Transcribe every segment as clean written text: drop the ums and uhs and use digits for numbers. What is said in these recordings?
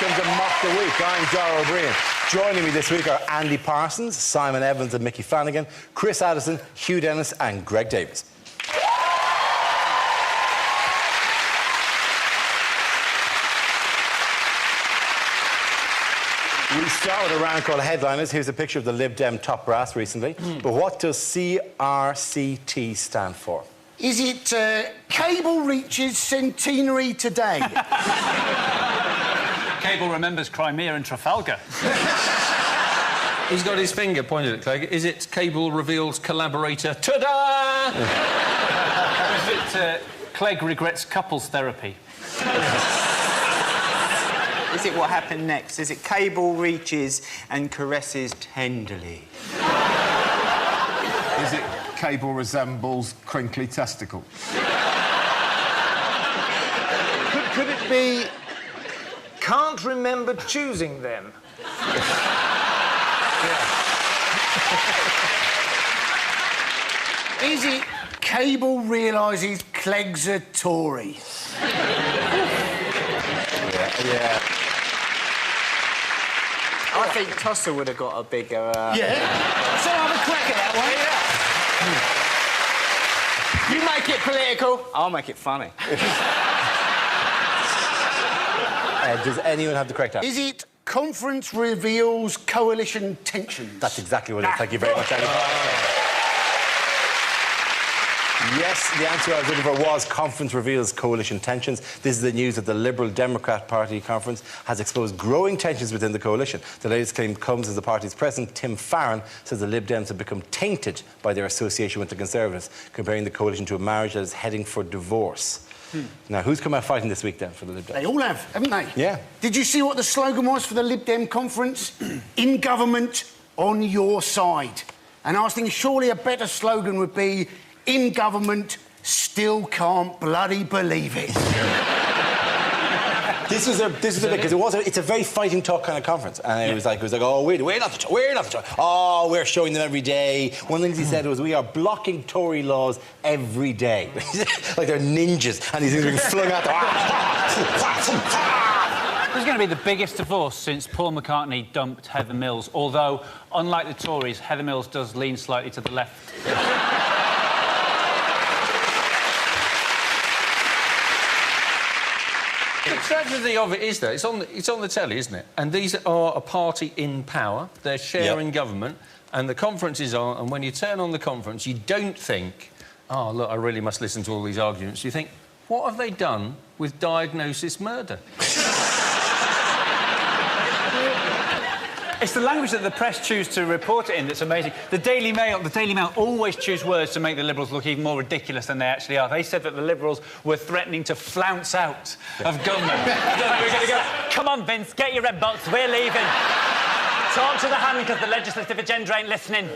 welcome to Mock the Week. I'm Dara O'Brien. Joining me this week are Andy Parsons, Simon Evans and Mickey Flanagan, Chris Addison, Hugh Dennis and Greg Davies. We start with a round called Headliners. Here's a picture of the Lib Dem top brass recently. But what does CRCT stand for? Is it Cable reaches centenary today? Cable remembers Crimea and Trafalgar. He's got his finger pointed at Clegg. Is it Cable reveals collaborator? Ta-da! Is it Clegg regrets couples therapy? Is it what happened next? Is it Cable reaches and caresses tenderly? Is it Cable resembles crinkly testicle? Could it be can't remember choosing them? Is it Cable realises Clegg's a Tory? Yeah. I think Tosser would have got a bigger... Yeah? So have a crack at that one. You make it political, I'll make it funny. Does anyone have the correct answer? Is it conference reveals coalition tensions? That's exactly what it is. Thank you very much, Andy. Yes, the answer I was looking for was conference reveals coalition tensions. This is the news that the Liberal Democrat Party conference has exposed growing tensions within the coalition. The latest claim comes as the party's president, Tim Farron, says the Lib Dems have become tainted by their association with the Conservatives, comparing the coalition to a marriage that is heading for divorce. Now, who's come out fighting this week, then, for the Lib Dems? They all have, haven't they? Yeah. Did you see what the slogan was for the Lib Dem conference? In government, on your side. And I was thinking, surely a better slogan would be, in government, still can't bloody believe it. This was the bit, because it's a very fighting talk kind of conference, and it was like, oh, we're not the talk, oh, we're showing them every day. One of the things he said was, we are blocking Tory laws every day. Like they're ninjas, and these things are being flung out there. This is going to be the biggest divorce since Paul McCartney dumped Heather Mills, although, unlike the Tories, Heather Mills does lean slightly to the left. The tragedy of it is that it's on the telly, isn't it? And these are a party in power. They're sharing government, and the conference is on. And when you turn on the conference, you don't think, "Oh, look, I really must listen to all these arguments." You think, "What have they done with diagnosis murder?" It's the language that the press choose to report it in that's amazing. The Daily Mail always choose words to make the Liberals look even more ridiculous than they actually are. They said that the Liberals were threatening to flounce out of government. We're going to go, come on, Vince, get your red box, we're leaving. Talk to the hand, because the legislative agenda ain't listening.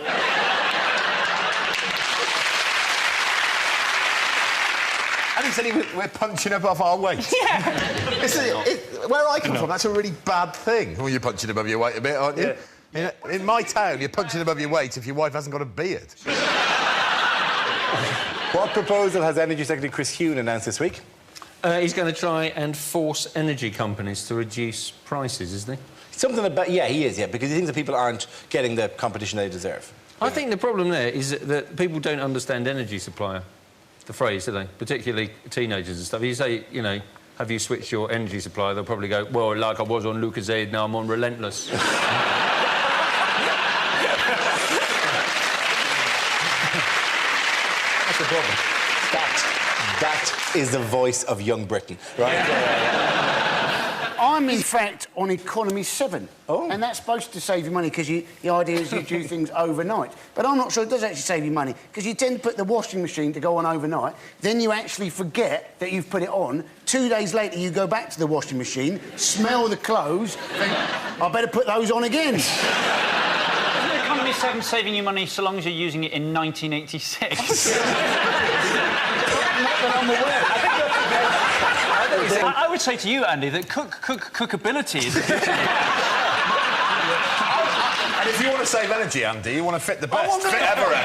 And he said we're punching above our weight. Yeah. Where I come from, that's a really bad thing. Well, you're punching above your weight a bit, aren't you? Yeah. In my town, you're punching above your weight if your wife hasn't got a beard. What proposal has Energy Secretary Chris Huhne announced this week? He's going to try and force energy companies to reduce prices, isn't he? Something about... Yeah, he is, because he thinks that people aren't getting the competition they deserve. I think the problem there is that people don't understand energy supplier. The phrase, do they? Particularly teenagers and stuff. You say, you know, have you switched your energy supplier? They'll probably go, well, like I was on Lucozade, now I'm on Relentless. That's the problem. That is the voice of young Britain, right? Yeah. I'm, in fact, on Economy 7. Oh. And that's supposed to save you money, because the idea is you do things overnight. But I'm not sure it does actually save you money, because you tend to put the washing machine to go on overnight, then you actually forget that you've put it on. 2 days later, you go back to the washing machine, smell the clothes, think, I better put those on again. Isn't Economy 7 saving you money so long as you're using it in 1986? Not that I'm aware. I would say to you, Andy, that cookability is... And if you want to save energy, Andy, you want to fit the best fit ever.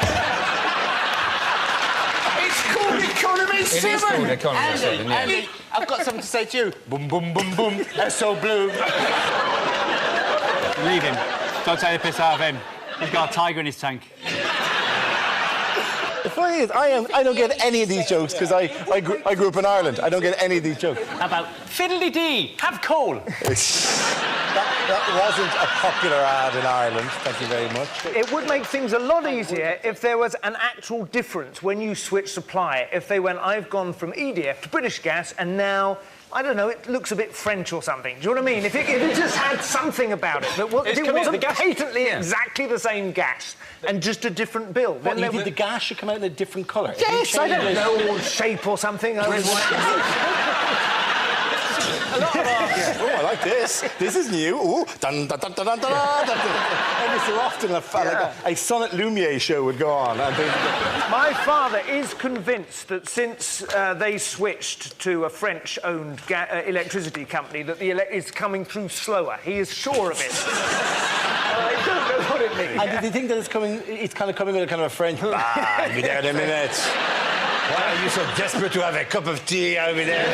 It's called Economy It is called Economy 7, yeah. Andy, I've got something to say to you. Boom, boom, boom, boom. SO Blue. Leave him. Don't take the piss out of him. He's got a tiger in his tank. The funny is, I don't get any of these jokes because I grew up in Ireland. I don't get any of these jokes. How about fiddly-dee, have coal? That wasn't a popular ad in Ireland. Thank you very much. It would make things a lot easier if there was an actual difference when you switch supplier. If they went, I've gone from EDF to British Gas, and now, I don't know, it looks a bit French or something. Do you know what I mean? If it just had something about it, but It's it coming out wasn't the gas. patently exactly the same gas and just a different bill. What, Then you there think would- the gas should come out in a different colour? Yes, I don't know, or shape or something. Oh, I like this. This is new. Ooh, dun, dun, dun, dun, dun, dun, dun, dun. Every so often, like a Sonnet Lumiere show would go on. And My father is convinced that since they switched to a French-owned electricity company, that the is coming through slower. He is sure of it. I don't know what it means. and did you think that it's kind of coming with a kind of a French... I'll be there in a minute. Why are you so desperate to have a cup of tea? I'll be there.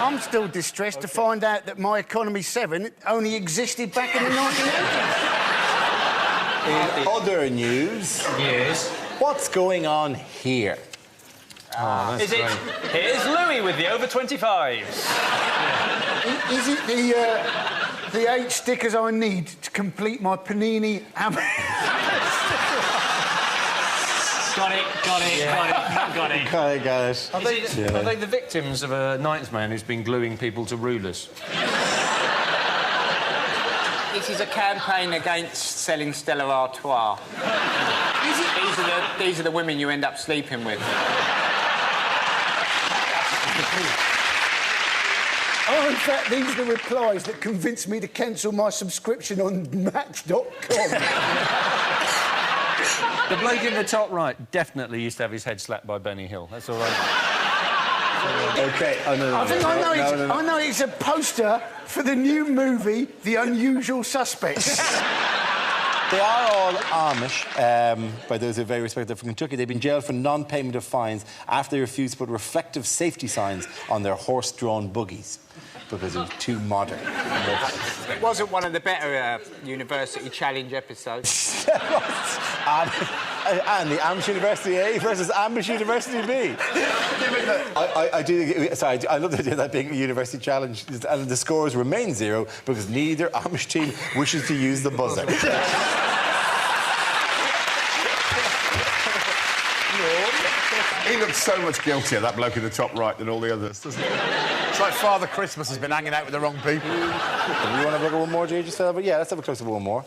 I'm still distressed to find out that My Economy 7 only existed back in the 1980s. In other news... Yes. What's going on here? Is it? Here's Louis with the over 25s. Is it the 8 stickers I need to complete my Panini... Got it. Got it. I got it. Are they the victims of a ninth man who's been gluing people to rulers? This is a campaign against selling Stella Artois. These are the women you end up sleeping with. Oh, in fact, these are the replies that convinced me to cancel my subscription on Match.com. The bloke in the top right definitely used to have his head slapped by Benny Hill. That's all right. OK. Oh, no, I think I know it's a poster for the new movie, The Unusual Suspects. They are all Amish, by those who are very respected from Kentucky. They've been jailed for non-payment of fines after they refused to put reflective safety signs on their horse-drawn buggies because it was too modern. It wasn't one of the better University Challenge episodes. And the Amish University A versus Amish University B. I do. Sorry, I love the idea of that being a University Challenge, and the scores remain 0 because neither Amish team wishes to use the buzzer. He looks so much guiltier, that bloke in the top right, than all the others, doesn't he? It's like Father Christmas has been hanging out with the wrong people. You want to have a look at one more, Jay? But yeah, let's have a close up at one more.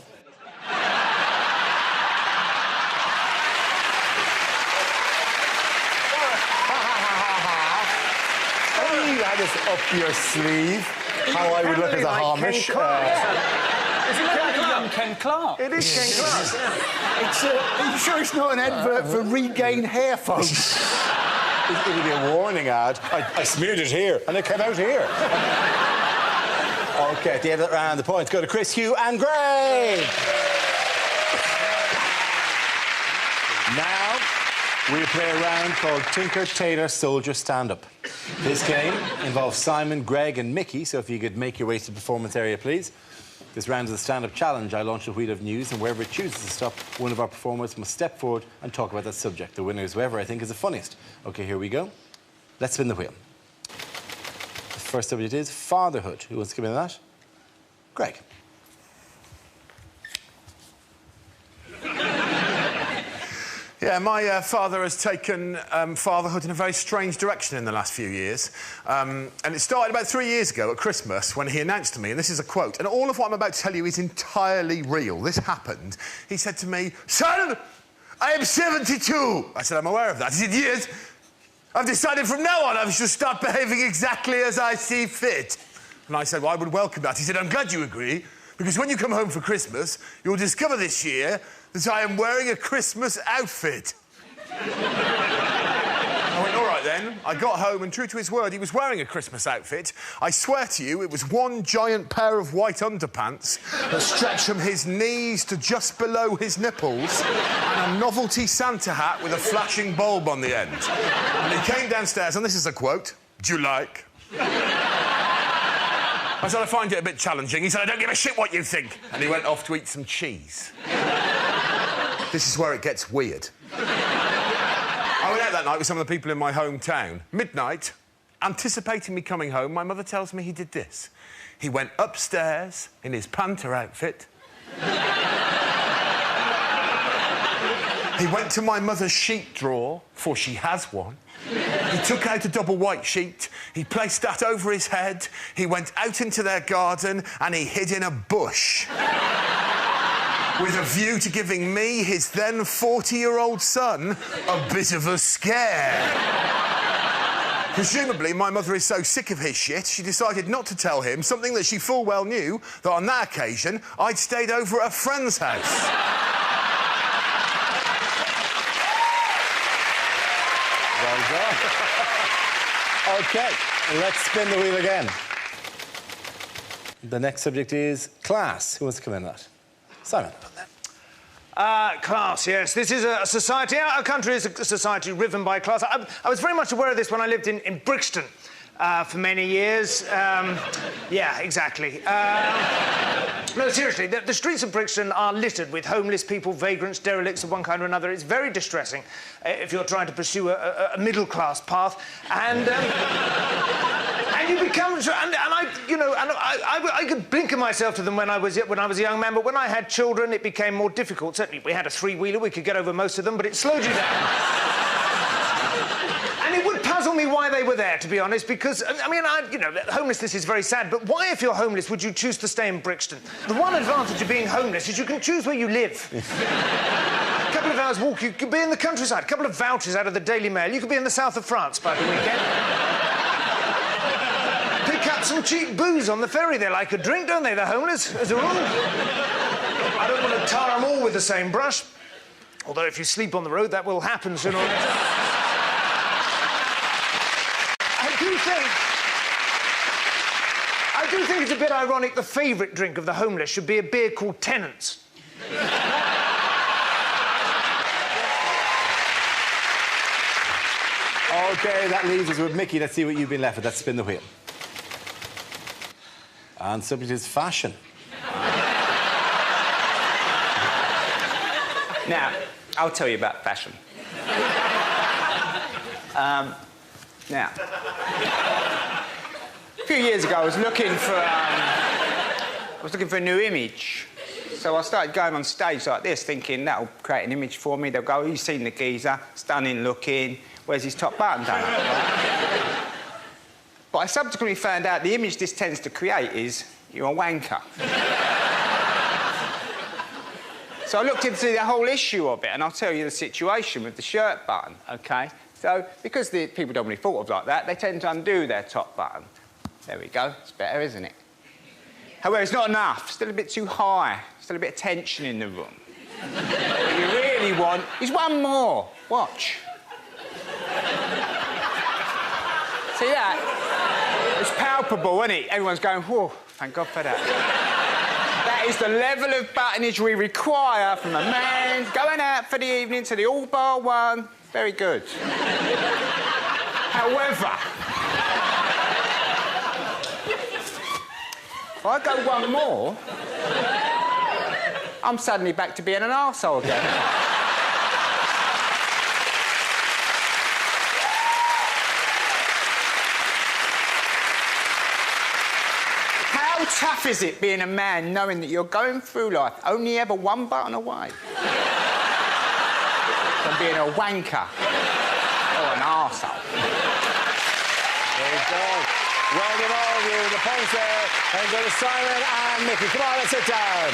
You had this up your sleeve. How I would look as a Amish. Is it like a young Ken Clark? It is Ken Clark. Are you sure it's not an advert for Regain Hair Foam? It would be a warning ad. I smeared it here, and it came out here. OK, at the end of that round, the points go to Chris, Hugh and Greg. Now, we play a round called Tinker, Tailor, Soldier, Stand-Up. This game involves Simon, Greg and Mickey, so if you could make your way to the performance area, please. This round is a stand-up challenge. I launch a wheel of news, and wherever it chooses to stop, one of our performers must step forward and talk about that subject. The winner is whoever I think is the funniest. OK, here we go. Let's spin the wheel. The first subject is fatherhood. Who wants to come in on that? Greg. Yeah, my father has taken fatherhood in a very strange direction in the last few years. And it started about 3 years ago at Christmas when he announced to me, and this is a quote, and all of what I'm about to tell you is entirely real. This happened. He said to me, "Son, I am 72. I said, "I'm aware of that." He said, "Yes. I've decided from now on I shall start behaving exactly as I see fit." And I said, "Well, I would welcome that." He said, "I'm glad you agree, because when you come home for Christmas, you'll discover this year that I am wearing a Christmas outfit." I went, "All right, then." Then I got home and, true to his word, he was wearing a Christmas outfit. I swear to you, it was one giant pair of white underpants that stretched from his knees to just below his nipples and a novelty Santa hat with a flashing bulb on the end. And he came downstairs, and this is a quote, "Do you like?" I said, "I find it a bit challenging." He said, "I don't give a shit what you think." And he went off to eat some cheese. This is where it gets weird. I went out that night with some of the people in my hometown. Midnight, anticipating me coming home, my mother tells me he did this. He went upstairs in his Panther outfit. He went to my mother's sheet drawer, for she has one. He took out a double white sheet. He placed that over his head. He went out into their garden and he hid in a bush. With a view to giving me, his then 40-year-old son, a bit of a scare. Presumably, my mother is so sick of his shit, she decided not to tell him something that she full well knew, that on that occasion, I'd stayed over at a friend's house. Well done. OK, let's spin the wheel again. The next subject is class. Who wants to come in on that? Simon. Class, yes. This is a society. Our country is a society riven by class. I was very much aware of this when I lived in Brixton for many years. Yeah, exactly. No, seriously, the streets of Brixton are littered with homeless people, vagrants, derelicts of one kind or another. It's very distressing if you're trying to pursue a middle-class path. And you become... And I could blink at myself to them when I was a young man, but when I had children, it became more difficult. Certainly, if we had a three-wheeler, we could get over most of them, but it slowed you down. And it would puzzle me why they were there, to be honest, because, I mean, homelessness is very sad, but why, if you're homeless, would you choose to stay in Brixton? The one advantage of being homeless is you can choose where you live. A couple of hours' walk, you could be in the countryside. A couple of vouchers out of the Daily Mail. You could be in the south of France by the weekend. Pick up some cheap booze on the ferry. They like a drink, don't they, the homeless, as a rule? I don't want to tar them all with the same brush. Although if you sleep on the road, that will happen sooner or later. I do think it's a bit ironic the favourite drink of the homeless should be a beer called Tennent's. OK, that leaves us with Mickey. Let's see what you've been left with. Let's spin the wheel. And subject is fashion. Now, I'll tell you about fashion. Now, a few years ago, I was looking for a new image. So I started going on stage like this, thinking that'll create an image for me. They'll go, "Oh, you've seen the geezer, stunning looking. Where's his top button done?" But I subsequently found out the image this tends to create is you're a wanker. So I looked into the whole issue of it, and I'll tell you the situation with the shirt button, OK? So, because the people don't really thought of like that, they tend to undo their top button. There we go. It's better, isn't it? However, it's not enough. Still a bit too high. Still a bit of tension in the room. What you really want is one more. Watch. See that? It's palpable, isn't it? Everyone's going, whoa, thank God for that. That is the level of buttonage we require from a man going out for the evening to the all-bar one. Very good. However, if I go one more, I'm suddenly back to being an arsehole again. How tough is it being a man knowing that you're going through life only ever one button away from being a wanker or an arsehole? There you go. Well done, all of you. The points there. And go to Simon and Mickey. Come on, let's sit down.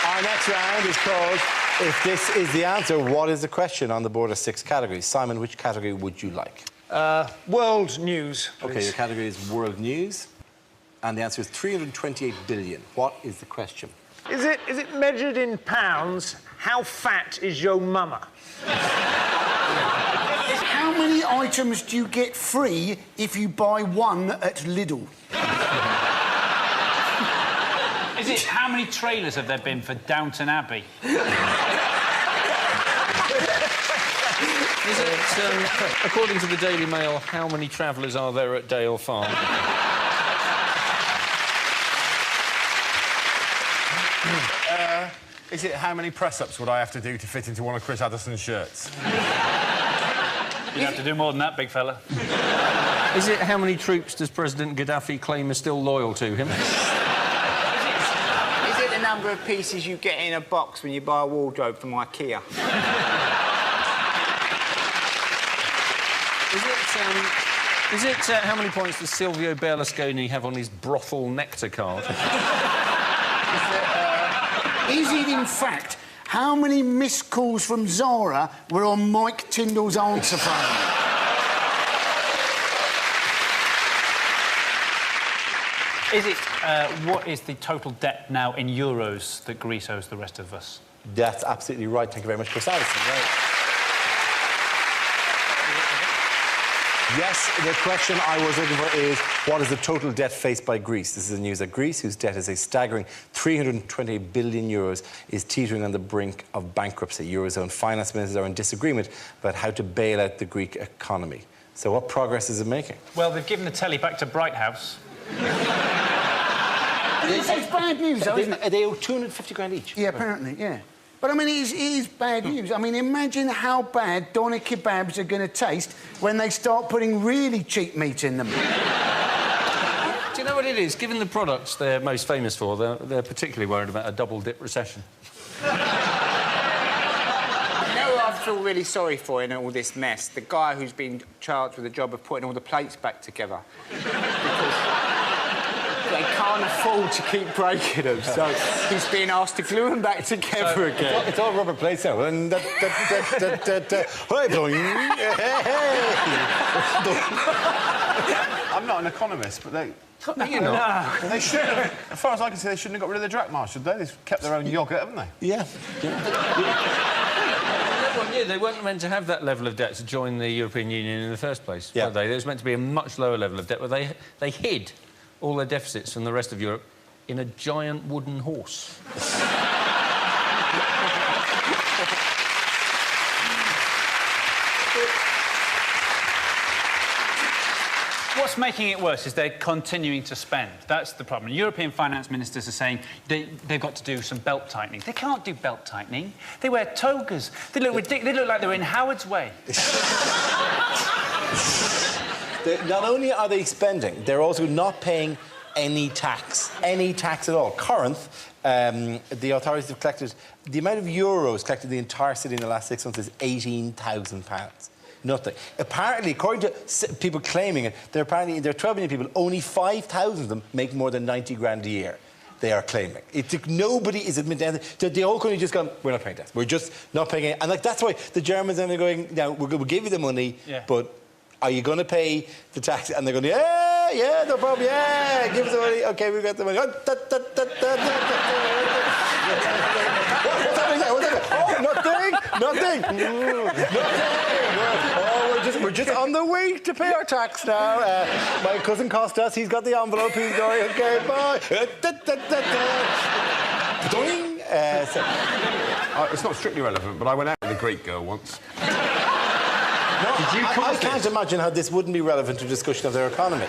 Our next round is called If This Is the Answer, What is the Question on the board of 6 categories. Simon, which category would you like? World news, please. OK, your category is world news. And the answer is 328 billion. What is the question? Is it measured in pounds? How fat is your mama? How many items do you get free if you buy one at Lidl? Is it how many trailers have there been for Downton Abbey? Is it, according to the Daily Mail, how many travellers are there at Dale Farm? Is it how many press-ups would I have to do to fit into one of Chris Addison's shirts? You'd have to do more than that, big fella. Is it how many troops does President Gaddafi claim are still loyal to him? Is it the number of pieces you get in a box when you buy a wardrobe from IKEA? Is it how many points does Silvio Berlusconi have on his brothel nectar card? Is it, in fact, how many missed calls from Zara were on Mike Tyndall's answer phone? Is it, what is the total debt now in euros that Greece owes the rest of us? That's absolutely right. Thank you very much, Chris Addison. Right. Yes, the question I was looking for is, what is the total debt faced by Greece? This is the news that Greece, whose debt is a staggering 320 billion euros, is teetering on the brink of bankruptcy. Eurozone finance ministers are in disagreement about how to bail out the Greek economy. So what progress is it making? Well, they've given the telly back to Bright House. It's bad news, though, isn't it? They owe 250 grand each. Yeah, apparently, yeah. But, I mean, it is bad news. I mean, imagine how bad doner kebabs are going to taste when they start putting really cheap meat in them. Do you know what it is? Given the products they're most famous for, they're particularly worried about a double-dip recession. You know who I feel really sorry for in all this mess? The guy who's been charged with the job of putting all the plates back together. Because they can't afford to keep breaking them, so he's being asked to glue them back together again. It's all rubber plates now. And I'm not an economist, but they... You're not. They should have... As far as I can see, they shouldn't have got rid of the drachma, should they? They've kept their own yoghurt, haven't they? Yeah. Yeah, they weren't meant to have that level of debt to join the European Union in the first place, Yeah. were they? There was meant to be a much lower level of debt, but they hid all their deficits from the rest of Europe in a giant wooden horse. What's making it worse is they're continuing to spend. That's the problem. European finance ministers are saying they've got to do some belt tightening. They can't do belt tightening. They wear togas. They look ridiculous. They look like they're in Howard's Way. Not only are they spending, they're also not paying any tax at all. Corinth, the authorities have collected... The amount of euros collected in the entire city in the last 6 months is £18,000. Nothing. Apparently, according to people claiming it, there are 12 million people, only 5,000 of them make more than 90 grand a year. They are claiming. Nobody is admitting anything. The whole country just gone, we're not paying tax. We're just not paying it. And like, that's why the Germans are going, now, we'll give you the money, but are you going to pay the tax? And they're going, yeah, no problem, yeah, give us the money. OK, we've got the money. What's happening there? Oh, nothing. Nothing. Oh, we're just on the way to pay our tax now. My cousin Costas, he's got the envelope. He's going, OK, bye. It's not strictly relevant, but I went out with a Greek girl once. I can't imagine how this wouldn't be relevant to discussion of their economy.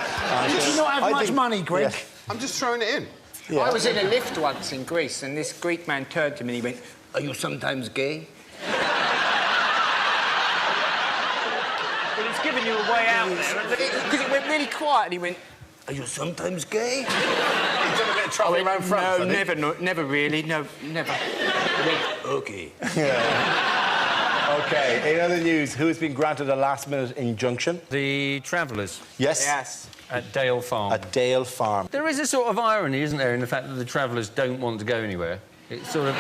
Did you not have much money, Greg? Yeah. I'm just throwing it in. Yeah. I was in a lift once in Greece, and this Greek man turned to me and he went, "Are you sometimes gay?" Well, it's giving you a way out there. Because it went really quiet, and he went, "Are you sometimes gay?" You've done a bit of travelling around France, No, never really, no, never. He went, "OK." OK, in other news, who has been granted a last-minute injunction? The travellers Yes? Yes. at Dale Farm. At Dale Farm. There is a sort of irony, isn't there, in the fact that the travellers don't want to go anywhere. It's sort of...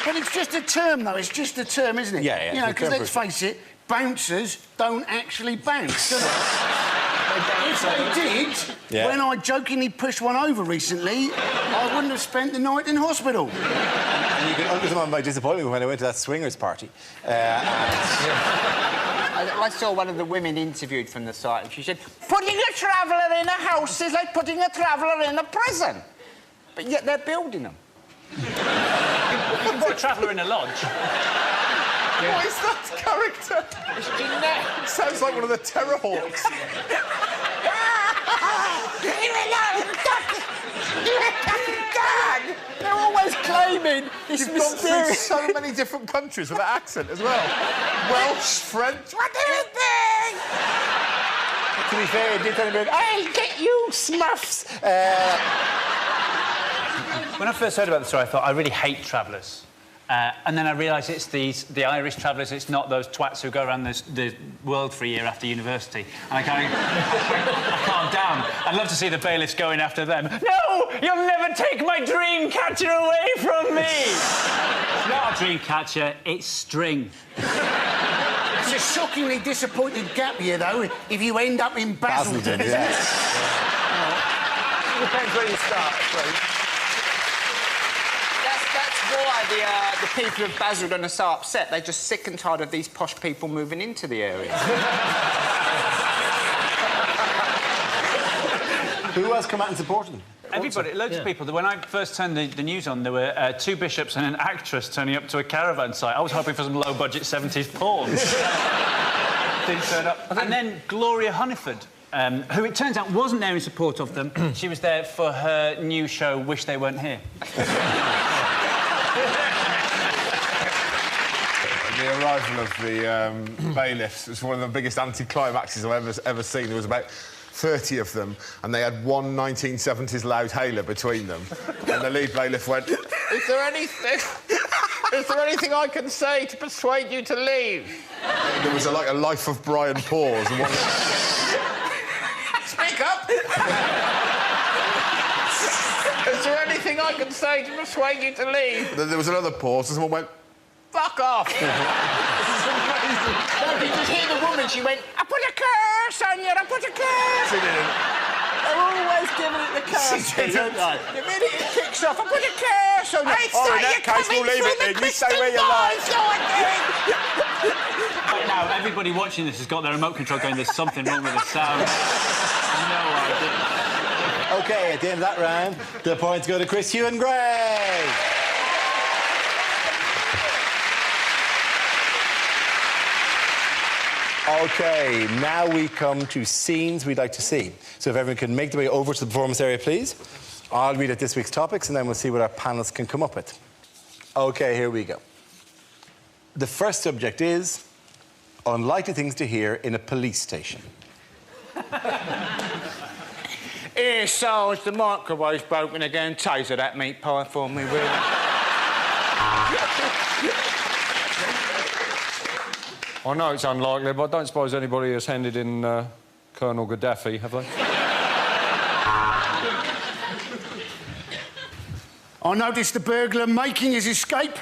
But it's just a term, though. It's just a term, isn't it? Yeah, yeah. You know, It's a because term let's for- face it, bouncers don't actually bounce, do they? They If they did, Yeah. when I jokingly pushed one over recently, I wouldn't have spent the night in hospital. And you can understand my disappointment when I went to that swingers party. I saw one of the women interviewed from the site, and she said, putting a traveller in a house is like putting a traveller in a prison. But yet they're building them. You can put a traveller in a lodge. What is that character? It's Jeanette. Sounds like one of the Terrorhawks. God! They're always claiming this You've gone through mysterious... so many different countries with that accent as well. Welsh, French... What do you think? To be fair, it did kind of be like, I'll get you, Smurfs. When I first heard about the story, I thought, I really hate travellers. And then I realised it's the Irish travellers, it's not those twats who go around the world for a year after university. And I kind of calmed down. I'd love to see the bailiffs going after them. No! You'll never take my dream catcher away from me! It's not a dream catcher, it's string. It's a shockingly disappointing gap year, though, if you end up in Basildon. yes. Depends where you start, I suppose. That's why the people of Basildon are so upset. They're just sick and tired of these posh people moving into the area. Who else come out and support them? Everybody, loads of people. When I first turned the news on, there were 2 bishops and an actress turning up to a caravan site. I was hoping for some low-budget 70s porn. Didn't turn up. And then Gloria Hunniford, who it turns out wasn't there in support of them. She was there for her new show, Wish They Weren't Here. The arrival of the bailiffs was one of the biggest anticlimaxes I've ever seen. There was about 30 of them, and they had one 1970s loudhailer between them. And the lead bailiff went, is there anything I can say to persuade you to leave? And there was like a Life of Brian pause. And one... Speak up! Is there anything I can say to persuade you to leave? And then there was another pause, and someone went, fuck off! No, you just hear the woman, she went, I put a curse on you, I put a curse! She didn't. They're always giving it the curse, don't they? The minute it kicks off, I put a curse on you. Oh, in that case, we'll leave it then. You stay where you like. Right now, everybody watching this has got their remote control going, there's something wrong with the sound. No idea. OK, at the end of that round, the points go to Chris, Hugh and Greg. OK, now we come to scenes we'd like to see. So if everyone can make their way over to the performance area, please. I'll read out this week's topics, and then we'll see what our panellists can come up with. OK, here we go. The first subject is unlikely things to hear in a police station. Here, Sarge, the microwave's broken again. Taser that meat pie for me, will you? I know it's unlikely, but I don't suppose anybody has handed in Colonel Gaddafi, have they? I noticed the burglar making his escape.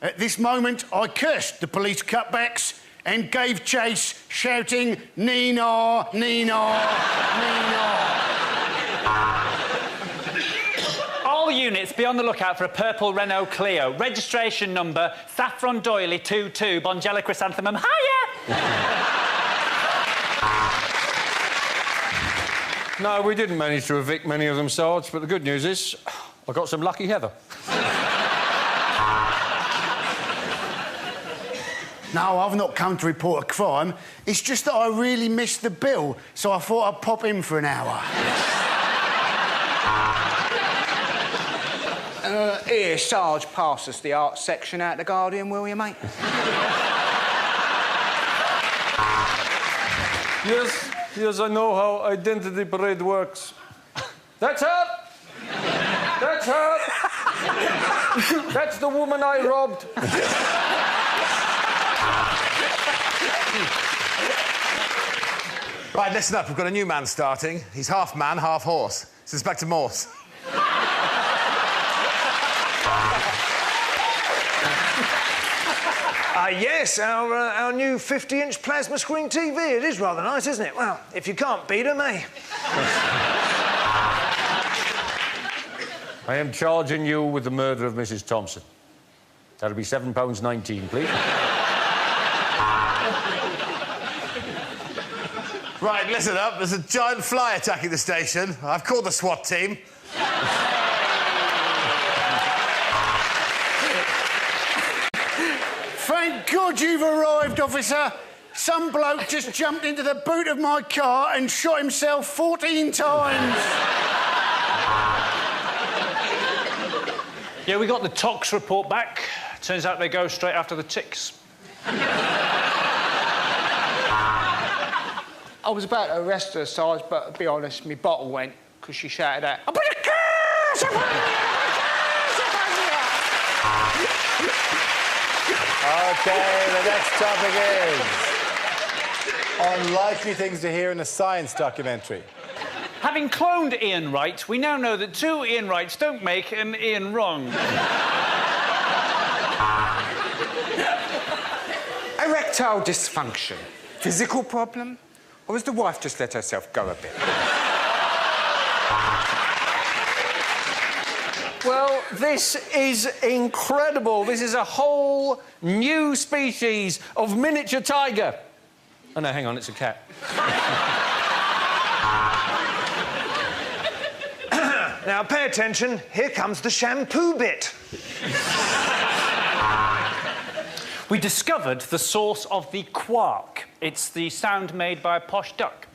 At this moment, I cursed the police cutbacks and gave chase, shouting, Nina, Nina, Nina. All units, be on the lookout for a purple Renault Clio. Registration number, Saffron Doily 22, Bongella Chrysanthemum. Hiya! No, we didn't manage to evict many of them, Sarge, but the good news is I got some lucky heather. No, I've not come to report a crime. It's just that I really missed the bill, so I thought I'd pop in for an hour. Here, Sarge, pass us the art section out the Guardian, will you, mate? Yes, I know how identity parade works. That's her! That's her! That's the woman I robbed. Right, listen up. We've got a new man starting. He's half man, half horse. It's Inspector Morse. Yes, our new 50-inch plasma screen TV. It is rather nice, isn't it? Well, if you can't beat 'em, eh? I am charging you with the murder of Mrs. Thompson. That'll be £7.19, please. Right, listen up. There's a giant fly attacking the station. I've called the SWAT team. Thank God you've arrived, officer. Some bloke just jumped into the boot of my car and shot himself 14 times. Yeah, we got the tox report back. Turns out they go straight after the ticks. I was about to arrest her, Sarge, but to be honest, my bottle went because she shouted out, "I put a curse upon you! OK, the next topic is unlikely things to hear in a science documentary. Having cloned Ian Wright, we now know that two Ian Wrights don't make an Ian wrong. Erectile dysfunction. Physical problem? Or has the wife just let herself go a bit? Well, this is incredible. This is a whole new species of miniature tiger. Oh, no, hang on, it's a cat. Now, pay attention. Here comes the shampoo bit. We discovered the source of the quark. It's the sound made by a posh duck.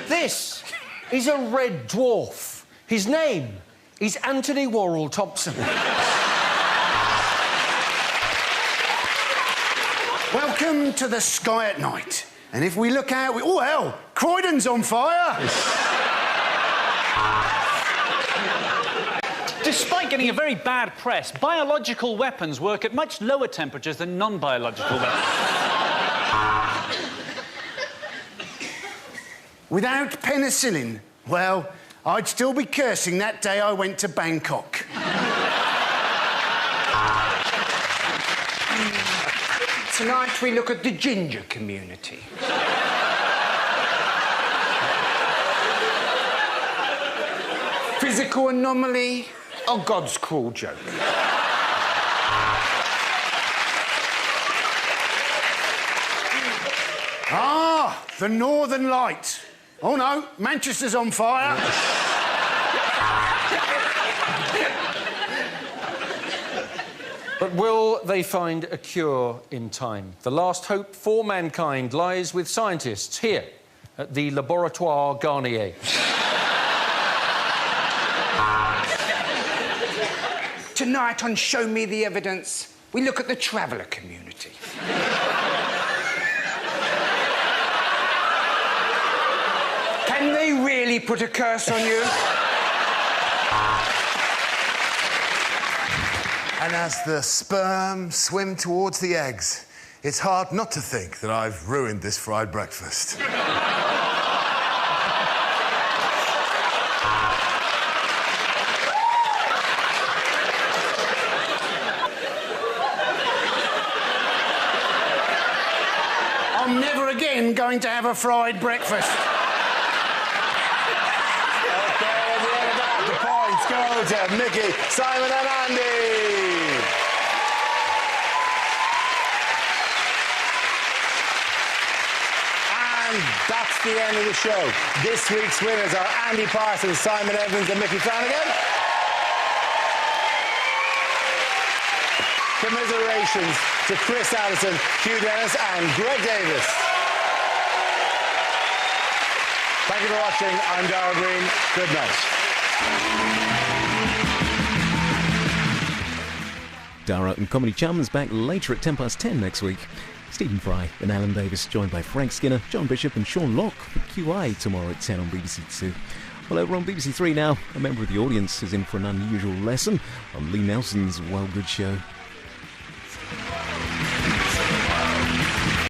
This is a red dwarf. His name is Anthony Worrell Thompson. Welcome to the sky at night. And if we look out, oh, hell, Croydon's on fire. Despite getting a very bad press, biological weapons work at much lower temperatures than non-biological weapons. Without penicillin, well, I'd still be cursing that day I went to Bangkok. Tonight we look at the ginger community. Physical anomaly or God's cruel joke? Ah, the Northern Lights. Oh, no, Manchester's on fire. But will they find a cure in time? The last hope for mankind lies with scientists here at the Laboratoire Garnier. Tonight on Show Me the Evidence, we look at the traveller community. Can they really put a curse on you? And as the sperm swim towards the eggs, it's hard not to think that I've ruined this fried breakfast. I'm never again going to have a fried breakfast. OK, at the end of that, the points go to Mickey, Simon and Andy. And that's the end of the show. This week's winners are Andy Parsons, Simon Evans and Mickey Flanagan. Commiserations to Chris Addison, Hugh Dennis and Greg Davis. Thank you for watching. I'm Darrell Green. Good night. Dara and Comedy Chums back later at 10:10 next week. Stephen Fry and Alan Davis joined by Frank Skinner, John Bishop and Sean Locke for QI tomorrow at 10 on BBC Two. Well, over on BBC Three now, a member of the audience is in for an unusual lesson on Lee Nelson's Well Good Show.